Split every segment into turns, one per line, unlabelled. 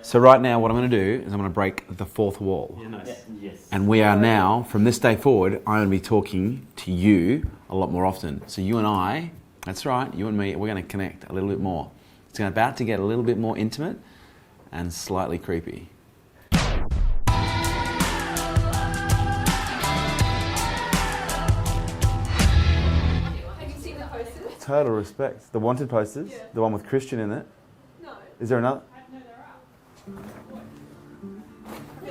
So right now what I'm going to do is I'm going to break the fourth wall.
Yeah, nice. Yes.
And we are now, from this day forward, I'm going to be talking to you a lot more often. So you and I, that's right, you and me, we're going to connect a little bit more. It's about to get a little bit more intimate and slightly creepy. Total respect. The wanted posters, yeah. The one with Christian in it. No. Is there another?
No, there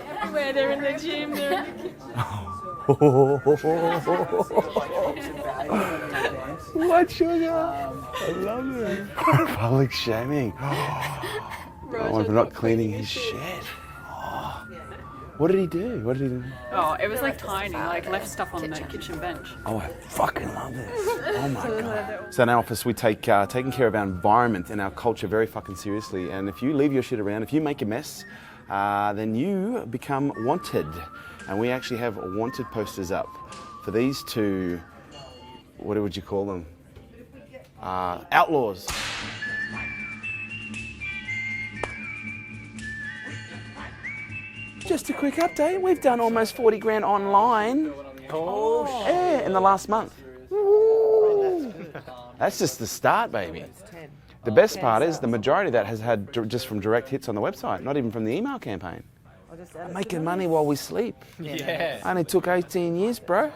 are. Everywhere, they're in the gym, they're in the kitchen.
What sugar? I love it. Public shaming. Oh, for not cleaning his shed. Oh. What did he do? What did he do?
Oh, it was like tiny, like left stuff on the kitchen bench.
Oh, I fucking love this. Oh my God. So in our office, we take taking care of our environment and our culture very fucking seriously. And if you leave your shit around, if you make a mess, then you become wanted. And we actually have wanted posters up for these two, what would you call them? Outlaws. Just a quick update, we've done almost 40 grand online. Oh, yeah, in the last month. Ooh. That's just the start, baby. The best part is the majority of that has had just from direct hits on the website, not even from the email campaign. I'm making money while we sleep.
Yeah.
Only took 18 years, bro.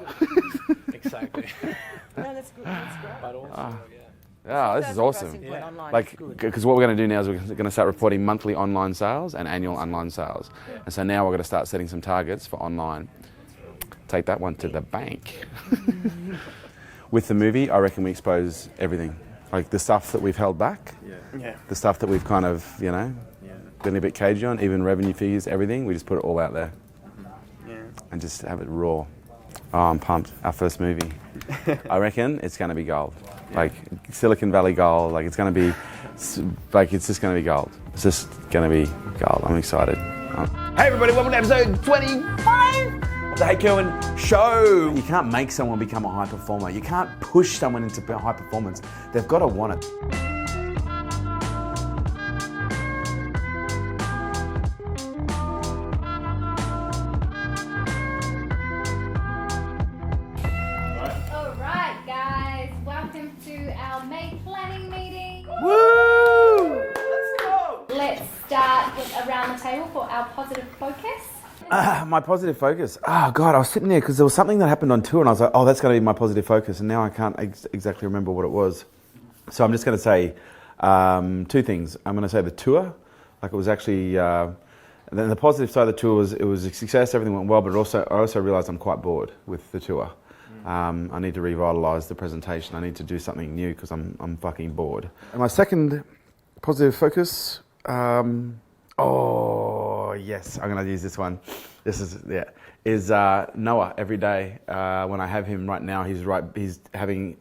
Exactly.
No, that's good. That's great.
Oh, this is awesome.
Yeah.
Like, because what we're going to do now is we're going to start reporting monthly online sales and annual online sales. Yeah. And so now we're going to start setting some targets for online. Take that one to the bank. With the movie, I reckon we expose everything. Like the stuff that we've held back, yeah. The stuff that we've kind of, been a bit cagey on, even revenue figures, everything, we just put it all out there. Yeah. And just have it raw. Oh, I'm pumped. Our first movie. I reckon it's going to be gold. Like Silicon Valley gold, like it's going to be, like it's just going to be gold. It's just going to be gold. I'm excited. Hey everybody, welcome to episode 25 of the Hey Kerwin Show. You can't make someone become a high performer. You can't push someone into high performance. They've got to want it.
For our positive focus?
My positive focus? Oh God, I was sitting there because there was something that happened on tour and I was like, oh, that's going to be my positive focus, and now I can't exactly remember what it was. So I'm just going to say two things. I'm going to say the tour, like it was actually, then the positive side of the tour was it was a success, everything went well, but I also realised I'm quite bored with the tour. I need to revitalise the presentation. I need to do something new because I'm fucking bored. And my second positive focus, oh yes, I'm going to use this one. Is Noah every day. When I have him right now,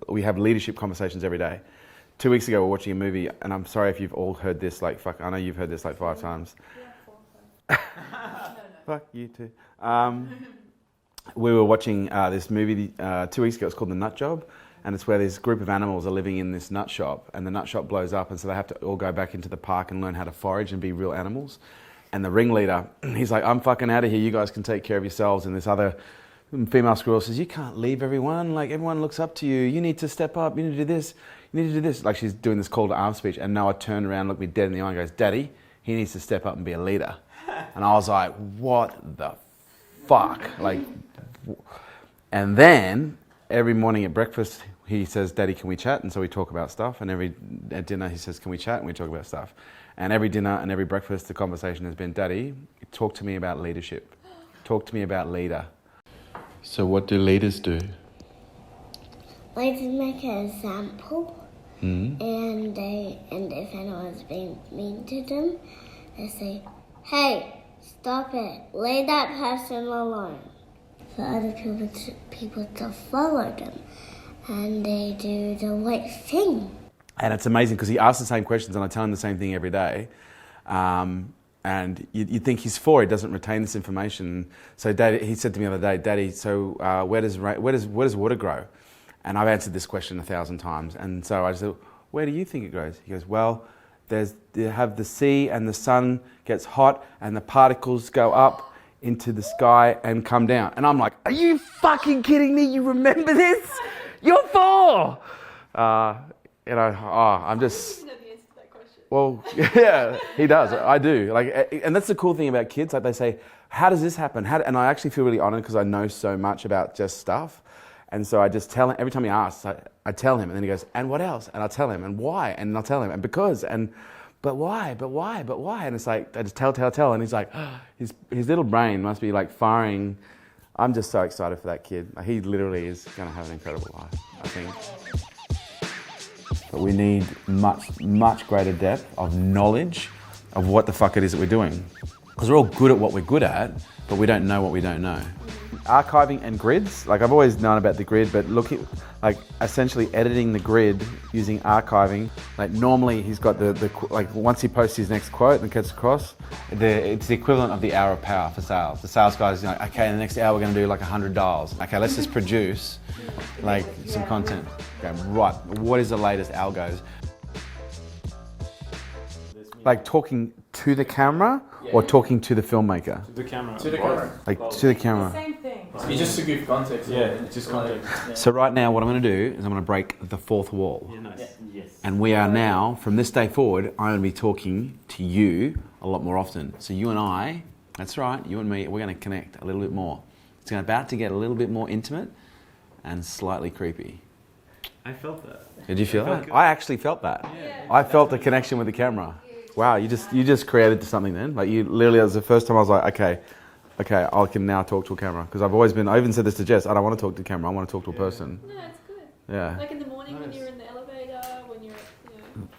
we have leadership conversations every day. 2 weeks ago, we were watching a movie, and I'm sorry if you've all heard this, I know you've heard this 5 times. Yeah, 4. Fuck you too. We were watching this movie 2 weeks ago. It's called The Nut Job. And it's where this group of animals are living in this nut shop, and the nut shop blows up, and so they have to all go back into the park and learn how to forage and be real animals. And the ringleader, he's like, I'm fucking out of here, you guys can take care of yourselves. And this other female squirrel says, you can't leave everyone, like everyone looks up to you, you need to step up, you need to do this, you need to do this. Like she's doing this call to arms speech, and Noah turned around, looked me dead in the eye and goes, Daddy, he needs to step up and be a leader. And I was like, what the fuck? And then every morning at breakfast, he says, Daddy, can we chat? And so we talk about stuff. And at dinner, he says, can we chat? And we talk about stuff. And every dinner and every breakfast, the conversation has been, Daddy, talk to me about leadership. Talk to me about leader. So what do leaders do?
Like to make an example. Mm-hmm. And if anyone's being mean to them, they say, hey, stop it. Leave that person alone. For other people to follow them. And they do the right thing.
And it's amazing because he asks the same questions and I tell him the same thing every day. And you think he's 4, he doesn't retain this information. So Daddy, he said to me the other day, Daddy, so where does water grow? And I've answered this question 1,000 times. And so I said, where do you think it grows? He goes, well, you have the sea and the sun gets hot and the particles go up into the sky and come down. And I'm like, are you fucking kidding me? You remember this? You're 4! I'm just... Well, yeah, he does. I do. And that's the cool thing about kids. Like they say, how does this happen? And I actually feel really honored because I know so much about just stuff. And so I just tell him, every time he asks, I tell him, and then he goes, and what else? And I'll tell him, and why? And I'll tell him, and because, but why? And it's like, I just tell, and he's like, his little brain must be like firing. I'm just so excited for that kid. He literally is going to have an incredible life, I think. But we need much greater depth of knowledge of what the fuck it is that we're doing. Because we're all good at what we're good at, but we don't know what we don't know. Archiving and grids, like I've always known about the grid, but like essentially editing the grid using archiving. Like normally he's got like once he posts his next quote and gets across, it's the equivalent of the hour of power for sales. The sales guy's like, okay, in the next hour we're going to do like 100 dials. Okay, let's just produce like some content. Okay, right, what is the latest algos? Like talking to the camera or talking to the filmmaker?
To the camera.
To the camera.
Like to the camera.
Same thing.
It's just to give context.
Yeah.
It's just context.
So right now what I'm going to do is I'm going to break the fourth wall.
Yeah, nice.
Yes.
And we are now, from this day forward, I'm going to be talking to you a lot more often. So you and I, that's right, you and me, we're going to connect a little bit more. It's about to get a little bit more intimate and slightly creepy.
I felt that.
Did you feel that?
good.
I actually felt that.
Yeah.
I felt the connection with the camera. Wow, you just created something then. Like you literally, that was the first time I was like, okay, I can now talk to a camera. Because I even said this to Jess, I don't want to talk to the camera, I want to talk to a person.
No, it's good.
Yeah.
Like in the morning when you're in the elevator, when you're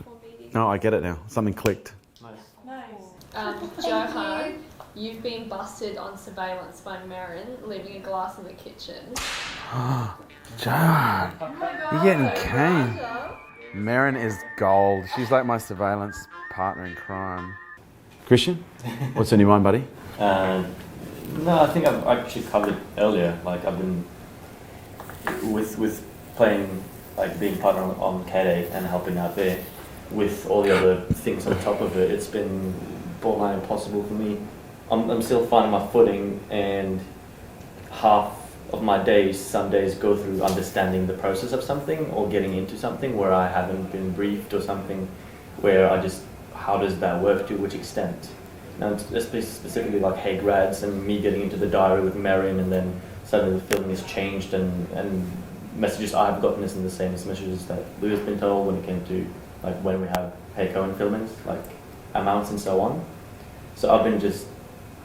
for meetings.
No, I get it now. Something clicked.
Nice.
Johann, you've been busted on surveillance by Marin, leaving a glass in the kitchen.
John, you're getting cane. Marin is gold. She's like my surveillance partner in crime. Christian, what's on your mind, buddy?
No, I think I've actually covered earlier. Like I've been with playing, like being partner on Kday and helping out there. With all the other things on top of it, it's been borderline impossible for me. I'm still finding my footing, and half of my days, some days go through understanding the process of something or getting into something where I haven't been briefed or something where I just, how does that work, to which extent? Now, specifically like Hey Grads and me getting into the diary with Marion, and then suddenly the filming has changed, and messages I've gotten isn't the same as messages that Lou has been told when it came to like when we have Hey Cohen filmings, like amounts and so on. So I've been just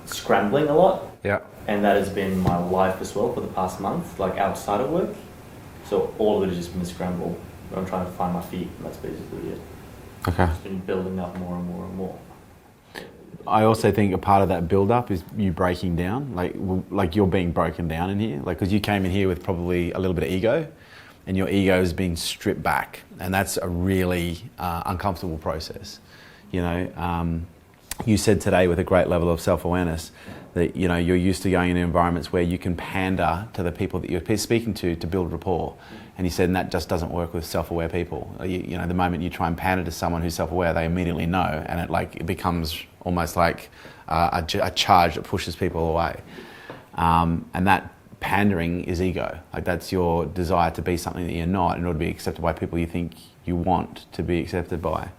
scrambling a lot.
Yeah.
And that has been my life as well for the past month, like outside of work. So all of it has just been a scramble. I'm trying to find my feet, and that's basically it.
Okay.
It's been building up more and more and more.
I also think a part of that build-up is you breaking down, like you're being broken down in here, like because you came in here with probably a little bit of ego, and your ego is being stripped back, and that's a really uncomfortable process. You know, you said today with a great level of self-awareness that you're used to going into environments where you can pander to the people that you're speaking to build rapport. And you said, and that just doesn't work with self-aware people. You know, the moment you try and pander to someone who's self-aware, they immediately know, and it becomes almost like a charge that pushes people away. And that pandering is ego. Like that's your desire to be something that you're not in order to be accepted by people you think you want to be accepted by.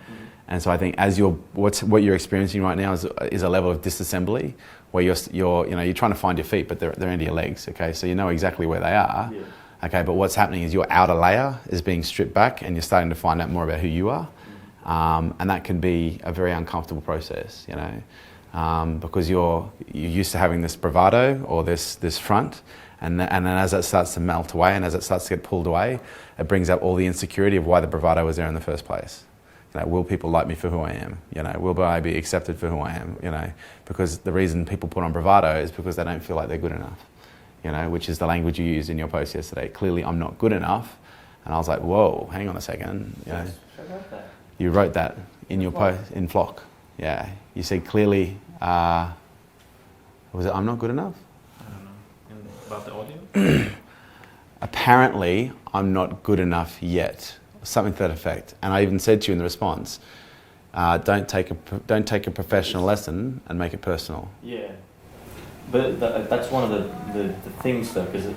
And so I think as what you're experiencing right now is a level of disassembly where you're trying to find your feet, but they're into your legs. Okay, so you know exactly where they are. Yeah. Okay, but what's happening is your outer layer is being stripped back, and you're starting to find out more about who you are, and that can be a very uncomfortable process. You know, because you're used to having this bravado or this front, and then as it starts to melt away and as it starts to get pulled away, it brings up all the insecurity of why the bravado was there in the first place. You know, will people like me for who I am? You know, will I be accepted for who I am? You know, because the reason people put on bravado is because they don't feel like they're good enough. You know, which is the language you used in your post yesterday. Clearly, I'm not good enough, and I was like, whoa, hang on a second. You know, you wrote that in your post in Flock. Yeah, you said clearly. Was it I'm not good enough?
I don't know. And about the audio?
Apparently, I'm not good enough yet. Something to that effect. And I even said to you in the response, don't take a professional lesson and make it personal.
Yeah, but that's one of the things though, because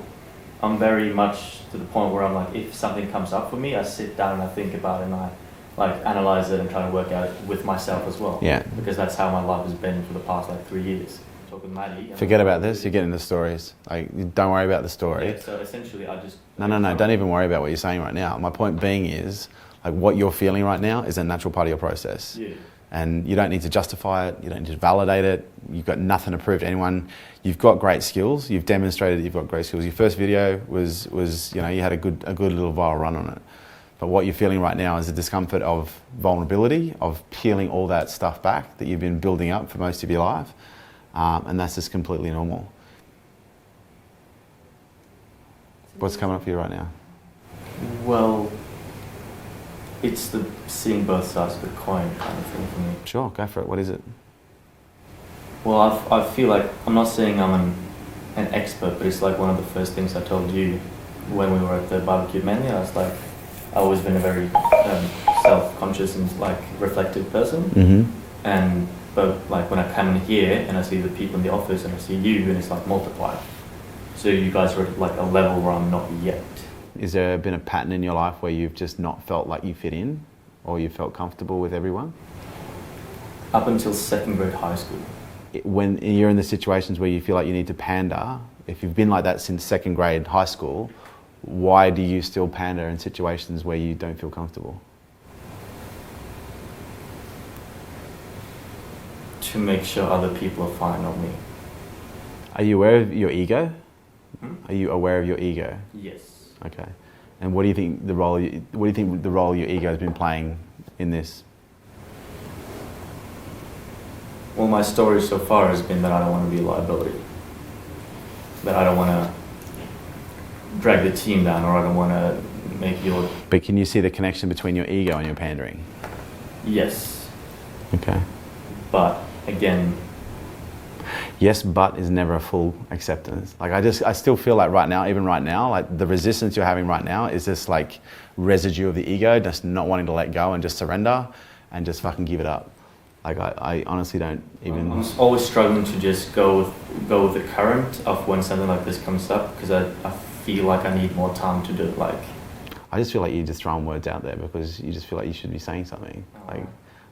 I'm very much to the point where I'm like, if something comes up for me, I sit down and I think about it and I like analyze it and try to work out it with myself as well.
Yeah.
Because that's how my life has been for the past like 3 years. Talk with Maddie.
Forget about this. You're getting the stories. Like, don't worry about the story.
Yeah, so essentially, I just
No. Don't even worry about what you're saying right now. My point being is, like, what you're feeling right now is a natural part of your process.
Yeah.
And you don't need to justify it. You don't need to validate it. You've got nothing to prove to anyone. You've got great skills. You've demonstrated that you've got great skills. Your first video was you know, you had a good little viral run on it. But what you're feeling right now is the discomfort of vulnerability, of peeling all that stuff back that you've been building up for most of your life. And that's just completely normal. What's coming up for you right now?
Well, it's the seeing both sides of the coin kind of thing for me.
Sure, go for it. What is it?
Well, I feel like, I'm not saying I'm an expert, but it's like one of the first things I told you when we were at the barbecue mainly. I was like, I've always been a very self-conscious and like reflective person.
Mm-hmm.
But like when I come in here and I see the people in the office and I see you, and it's like multiplied. So you guys are at like a level where I'm not yet.
Is there been a pattern in your life where you've just not felt like you fit in, or you felt comfortable with everyone?
Up until second grade high school.
When you're in the situations where you feel like you need to pander, if you've been like that since second grade high school, why do you still pander in situations where you don't feel comfortable?
To make sure other people are fine on me.
Are you aware of your ego?
Hmm?
Are you aware of your ego?
Yes.
Okay. And what do you think the role your ego has been playing in this?
Well, my story so far has been that I don't want to be a liability. That I don't want to drag the team down, or I don't want to make your...
But can you see the connection between your ego and your pandering?
Yes.
Okay.
But again...
Yes, but is never a full acceptance. Like I still feel like right now, even right now, like the resistance you're having right now is this like residue of the ego, just not wanting to let go and just surrender and just fucking give it up. Like I honestly don't even...
I'm always struggling to just go with the current of when something like this comes up, because I feel like I need more time to do it. Like,
I just feel like you're just throwing words out there because you just feel like you should be saying something. Like,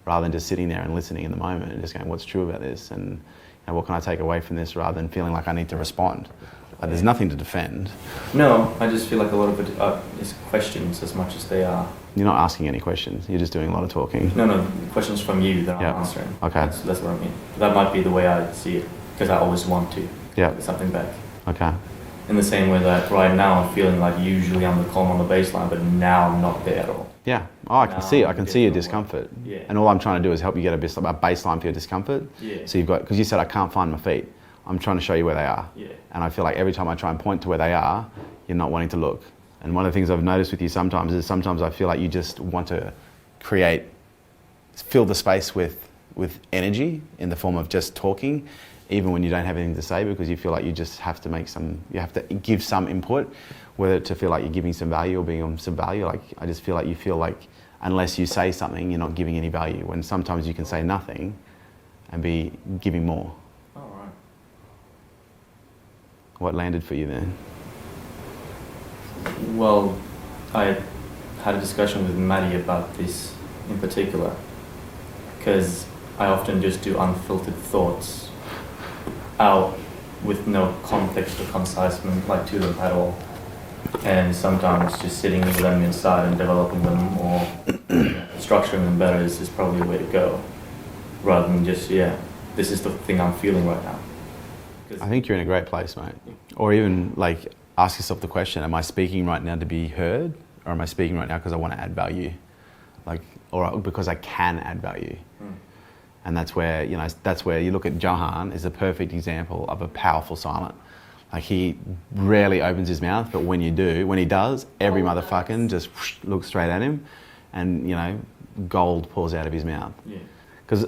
rather than just sitting there and listening in the moment and just going, what's true about this? And what can I take away from this, rather than feeling like I need to respond. Like, there's nothing to defend.
No, I just feel like a lot of it is questions as much as they are...
You're not asking any questions, you're just doing a lot of talking.
No, questions from you that
Yep.
I'm answering.
Okay.
That's what I mean. That might be the way I see it, because I always want to
Yeah.
something back.
Okay.
In the same way that right now I'm feeling like usually I'm the calm on the baseline, but now I'm not there at all.
Yeah. Oh, I can see it. I can see your
different
discomfort.
Yeah.
And all I'm trying to do is help you get a baseline for your discomfort.
Yeah.
So you've got, because you said I can't find my feet. I'm trying to show you where they are.
Yeah.
And I feel like every time I try and point to where they are, you're not wanting to look. And one of the things I've noticed with you sometimes is sometimes I feel like you just want to fill the space with energy in the form of just talking, even when you don't have anything to say, because you feel like you just have to you have to give some input, whether to feel like you're giving some value or being of some value. Like, I just feel like unless you say something, you're not giving any value, when sometimes you can say nothing and be giving more.
All right.
What landed for you then?
Well, I had a discussion with Maddie about this in particular, because I often just do unfiltered thoughts out with no context or concisement like to them at all. And sometimes just sitting with them inside and developing them, or structuring them better is probably the way to go, rather than just, this is the thing I'm feeling right now.
I think you're in a great place, mate. Or even like ask yourself the question, am I speaking right now to be heard, or am I speaking right now because I want to add value? Like, or because I can add value. And that's where you look at Johann is a perfect example of a powerful silent. Like, he rarely opens his mouth, but when he does, every motherfucking just looks straight at him, and gold pours out of his mouth. Yeah.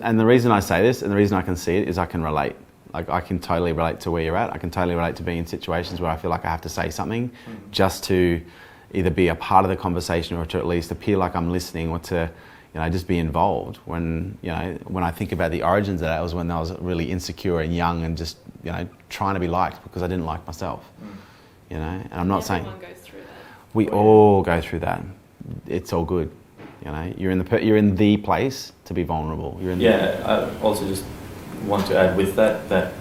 And the reason I say this, and the reason I can see it, is I can relate. Like, I can totally relate to where you're at. I can totally relate to being in situations where I feel like I have to say something just to either be a part of the conversation, or to at least appear like I'm listening, or to, just be involved. When I think about the origins of that, it was when I was really insecure and young and just trying to be liked because I didn't like myself. And I'm not saying
Everyone goes through that.
we all go through that. It's all good. You're in the place to be vulnerable.
I also just want to add with that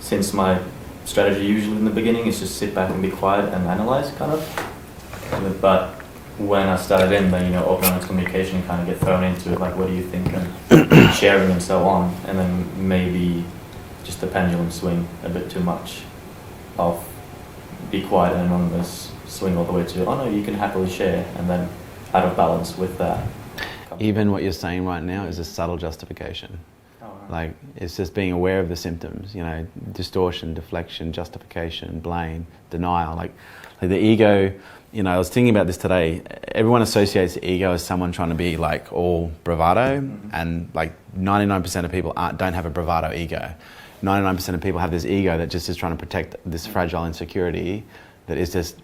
since my strategy usually in the beginning is just sit back and be quiet and analyze kind of, but when I started in, then open honest communication kind of get thrown into it, like what do you think, and sharing and so on, and then maybe just the pendulum swing a bit too much of be quiet and anonymous, swing all the way to, oh no, you can happily share, and then out of balance with that.
Even what you're saying right now is a subtle justification. Like, it's just being aware of the symptoms, distortion, deflection, justification, blame, denial. Like the ego, I was thinking about this today. Everyone associates the ego as someone trying to be like all bravado, and like 99% of people don't have a bravado ego. 99% of people have this ego that just is trying to protect this fragile insecurity that is just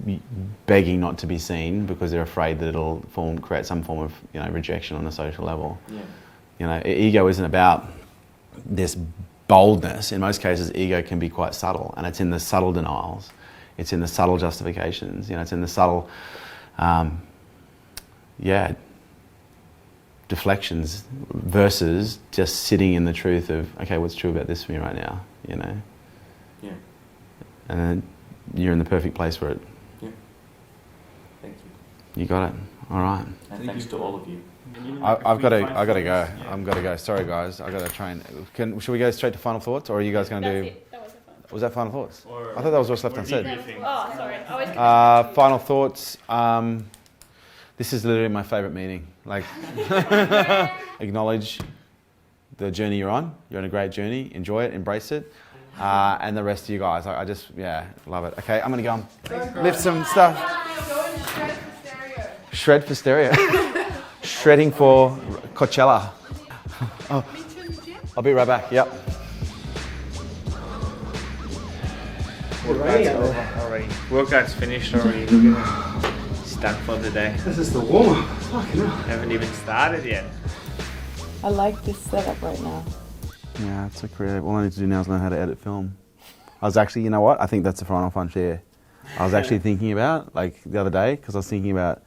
begging not to be seen because they're afraid that it'll create some form of rejection on a social level. Ego isn't about this boldness. In most cases, ego can be quite subtle, and it's in the subtle denials, it's in the subtle justifications, it's in the subtle deflections versus just sitting in the truth of, okay, what's true about this for me right now, and then you're in the perfect place for it.
Thank you.
You got it. All right.
And thanks to all of you.
I've got to go. Yeah. I'm got to go. Sorry, guys. I've got to train. Should we go straight to final thoughts, or are you guys going to do?
That was a fun.
Was that final thoughts? I thought that was what's left unsaid.
Oh, sorry. I was
Final thoughts. This is literally my favourite meeting. Like, acknowledge the journey you're on. You're on a great journey. Enjoy it. Embrace it. And the rest of you guys. I just, love it. Okay, I'm going to go and lift some stuff. Shred for stereo. Shredding for Coachella. Oh, I'll be right back. Yep.
Workout's over already. Workout's finished already. Look at it. It's done for the day.
This is the warm-up. Fucking hell.
Haven't even started yet.
I like this setup right now.
Yeah, it's so creative. All I need to do now is learn how to edit film. I was actually, you know what? I think that's the final frontier. I was actually thinking about, like, the other day, because I was thinking about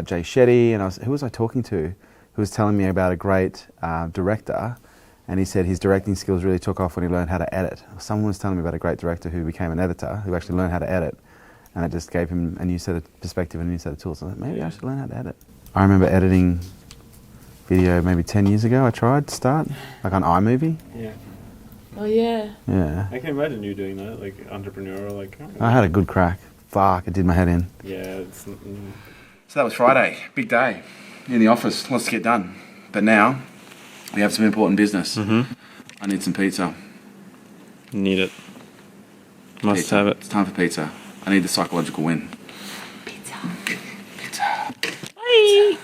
Jay Shetty, and who was I talking to? Who was telling me about a great director, and he said his directing skills really took off when he learned how to edit. Someone was telling me about a great director who became an editor, who actually learned how to edit, and it just gave him a new set of perspective and a new set of tools. So I thought, maybe I should learn how to edit. I remember editing video maybe 10 years ago. I tried to start, like on iMovie.
Yeah.
Oh yeah.
Yeah.
I can imagine you doing that, like entrepreneurial, like.
I had a good crack. Fuck, it did my head in.
Yeah, it's.
So that was Friday, big day in the office, lots to get done. But now we have some important business. I need some pizza.
Need it. Must
Pizza.
have it.
It's time for pizza. I need the psychological win.
Pizza.
Pizza.
Bye.